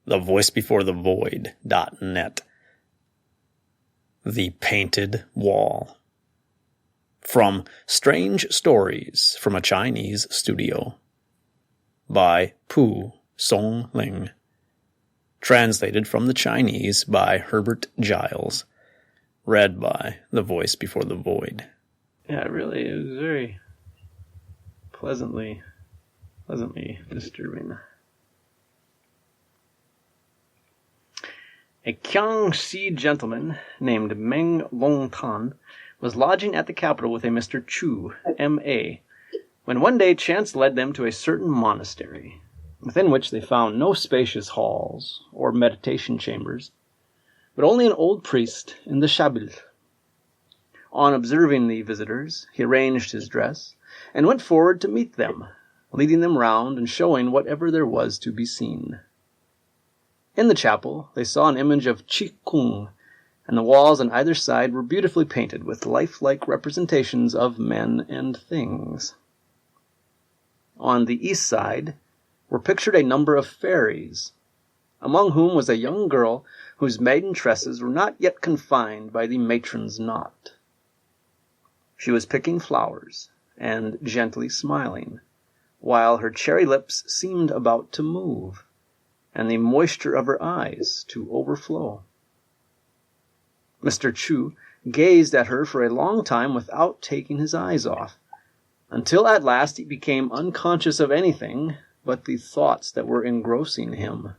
thevoicebeforethevoid.net. The Painted Wall. From Strange Stories from a Chinese Studio. By Pu Songling. Translated from the Chinese by Herbert Giles. Read by The Voice Before the Void. Yeah, really, it was very pleasantly disturbing. A Kiangxi gentleman named Meng Longtan was lodging at the capital with a Mr. Chu, M.A., when one day chance led them to a certain monastery, within which they found no spacious halls or meditation chambers, but only an old priest in the shabil. On observing the visitors, he arranged his dress, and went forward to meet them, leading them round and showing whatever there was to be seen. In the chapel they saw an image of Chi Kung, and the walls on either side were beautifully painted with lifelike representations of men and things. On the east side were pictured a number of fairies, among whom was a young girl whose maiden tresses were not yet confined by the matron's knot. She was picking flowers and gently smiling, while her cherry lips seemed about to move, and the moisture of her eyes to overflow. Mr. Chu gazed at her for a long time without taking his eyes off, until at last he became unconscious of anything but the thoughts that were engrossing him.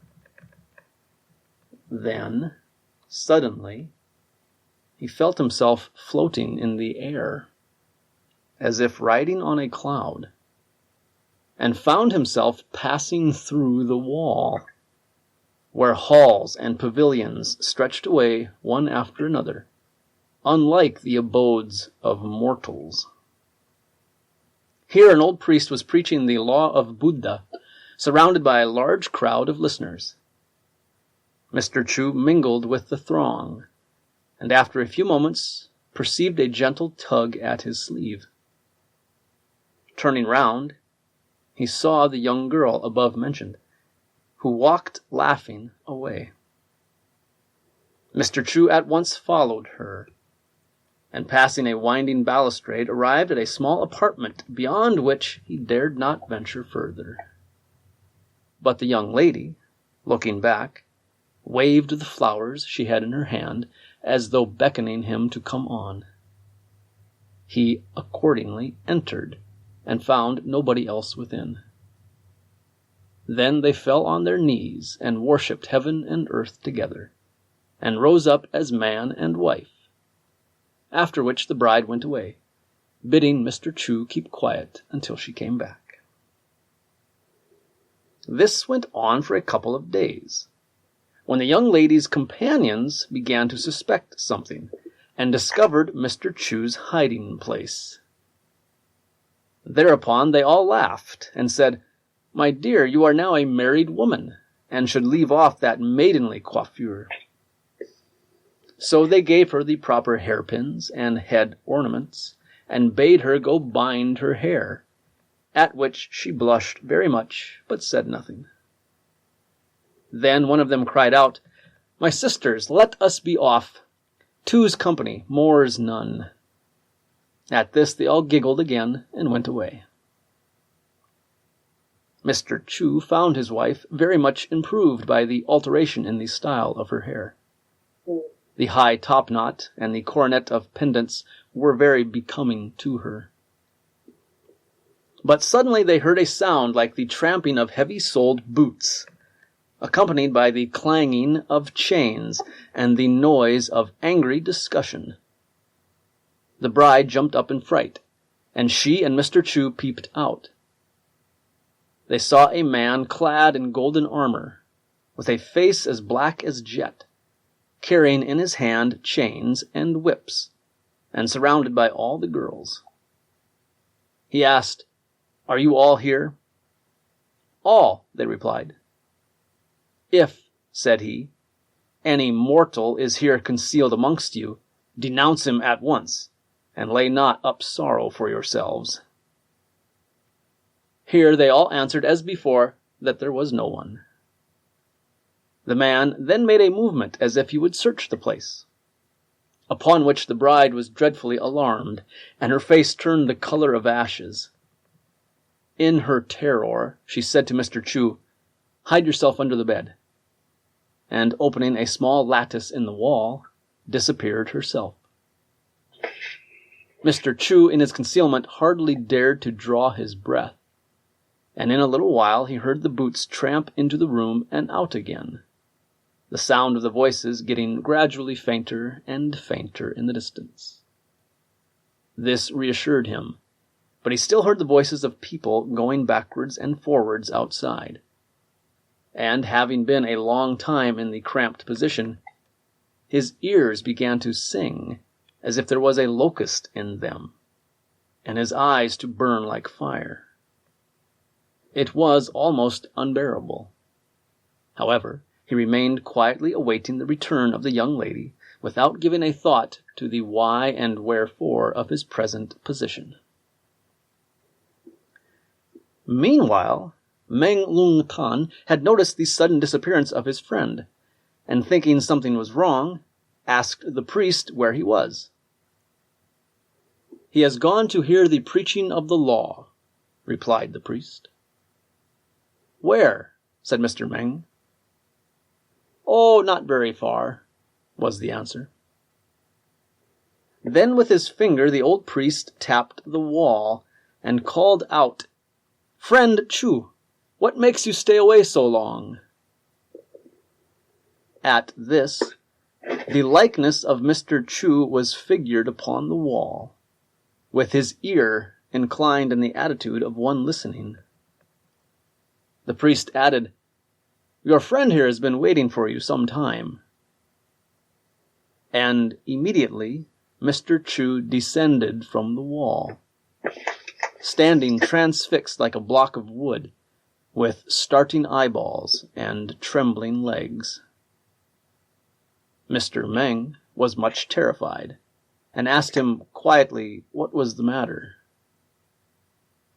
Then, suddenly, he felt himself floating in the air, as if riding on a cloud, and found himself passing through the wall, where halls and pavilions stretched away one after another, unlike the abodes of mortals. Here an old priest was preaching the law of Buddha, surrounded by a large crowd of listeners. Mr. Chu mingled with the throng, and after a few moments perceived a gentle tug at his sleeve. Turning round, he saw the young girl above mentioned, who walked laughing away. Mr. Chu at once followed her, and passing a winding balustrade, arrived at a small apartment beyond which he dared not venture further. But the young lady, looking back, waved the flowers she had in her hand, as though beckoning him to come on. He accordingly entered, and found nobody else within. Then they fell on their knees and worshipped heaven and earth together, and rose up as man and wife, after which the bride went away, bidding Mr. Chu keep quiet until she came back. This went on for a couple of days, when the young lady's companions began to suspect something, and discovered Mr. Chu's hiding place. Thereupon they all laughed, and said, "My dear, you are now a married woman, and should leave off that maidenly coiffure." So they gave her the proper hairpins and head ornaments, and bade her go bind her hair, at which she blushed very much, but said nothing. Then one of them cried out, "My sisters, let us be off. Two's company, more's none." At this they all giggled again and went away. Mr. Chu found his wife very much improved by the alteration in the style of her hair. The high topknot and the coronet of pendants were very becoming to her. But suddenly they heard a sound like the tramping of heavy-soled boots, accompanied by the clanging of chains and the noise of angry discussion. The bride jumped up in fright, and she and Mr. Chu peeped out. They saw a man clad in golden armor, with a face as black as jet, carrying in his hand chains and whips, and surrounded by all the girls. He asked, "Are you all here?" "All," they replied. "If," said he, "any mortal is here concealed amongst you, denounce him at once, and lay not up sorrow for yourselves." Here they all answered as before that there was no one. The man then made a movement as if he would search the place, upon which the bride was dreadfully alarmed, and her face turned the color of ashes. In her terror, she said to Mr. Chu, "Hide yourself under the bed," and opening a small lattice in the wall, disappeared herself. Mr. Chu, in his concealment, hardly dared to draw his breath, and in a little while he heard the boots tramp into the room and out again, the sound of the voices getting gradually fainter and fainter in the distance. This reassured him, but he still heard the voices of people going backwards and forwards outside, and having been a long time in the cramped position, his ears began to sing as if there was a locust in them, and his eyes to burn like fire. It was almost unbearable. However, he remained quietly awaiting the return of the young lady, without giving a thought to the why and wherefore of his present position. Meanwhile, Meng Lung Tan had noticed the sudden disappearance of his friend, and thinking something was wrong, asked the priest where he was. "He has gone to hear the preaching of the law," replied the priest. "Where?" said Mr. Meng. "Oh, not very far," was the answer. Then with his finger the old priest tapped the wall and called out, "Friend Chu, what makes you stay away so long?" At this, the likeness of Mr. Chu was figured upon the wall, with his ear inclined in the attitude of one listening. The priest added, "Your friend here has been waiting for you some time." And immediately Mr. Chu descended from the wall, standing transfixed like a block of wood, with starting eyeballs and trembling legs. Mr. Meng was much terrified, and asked him quietly what was the matter.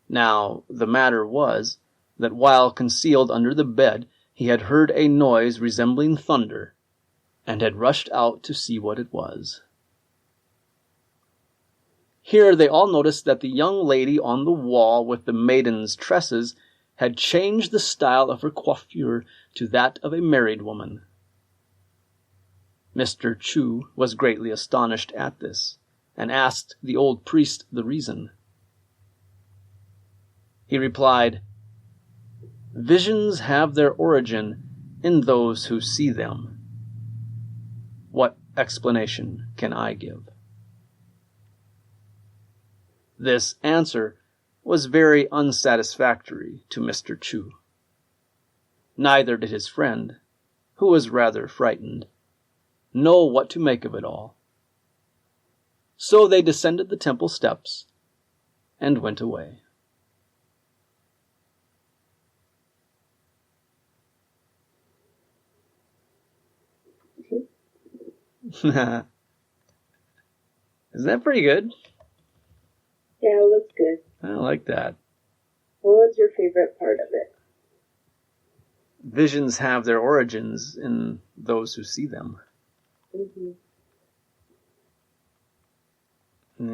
Now, the matter was that while concealed under the bed, he had heard a noise resembling thunder, and had rushed out to see what it was. Here they all noticed that the young lady on the wall with the maiden's tresses had changed the style of her coiffure to that of a married woman. Mr. Chu was greatly astonished at this, and asked the old priest the reason. He replied, "Visions have their origin in those who see them. What explanation can I give?" This answer was very unsatisfactory to Mr. Chu. Neither did his friend, who was rather frightened, know what to make of it all. So they descended the temple steps and went away. Isn't that pretty good? Yeah, it looks good. I like that. What was your favorite part of it? Visions have their origins in those who see them. Mm-hmm.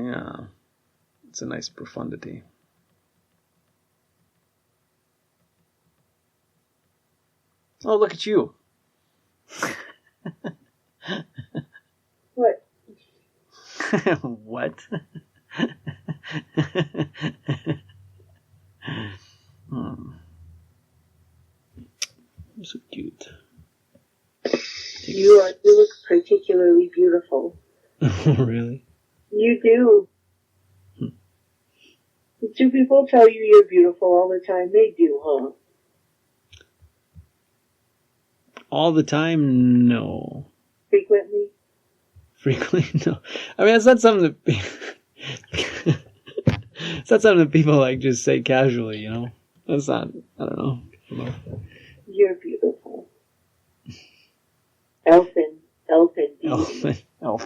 Yeah, it's a nice profundity. Oh, look at you. What? What? So cute. You look particularly beautiful. Really? You do. Do people tell you you're beautiful all the time? They do, huh? All the time? No. Frequently? Frequently? No. I mean, it's not something that it's not something that people like just say casually, you know? That's not, I don't know. You're beautiful. Elfin. Okay.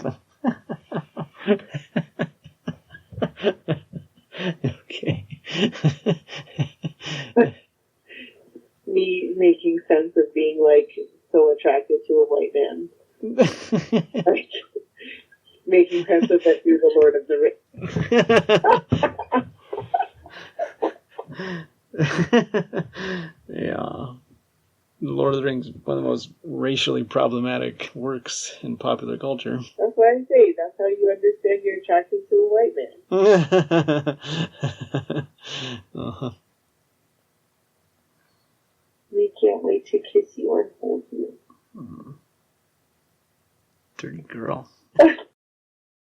Me making sense of being like so so attracted to a white man. Like, making sense of it through the Lord of the Rings. Yeah. Lord of the Rings, one of the most racially problematic works in popular culture. That's what I say. That's how you understand you're attracted to a white man. Uh-huh. We can't wait to kiss you and hold you. Dirty girl.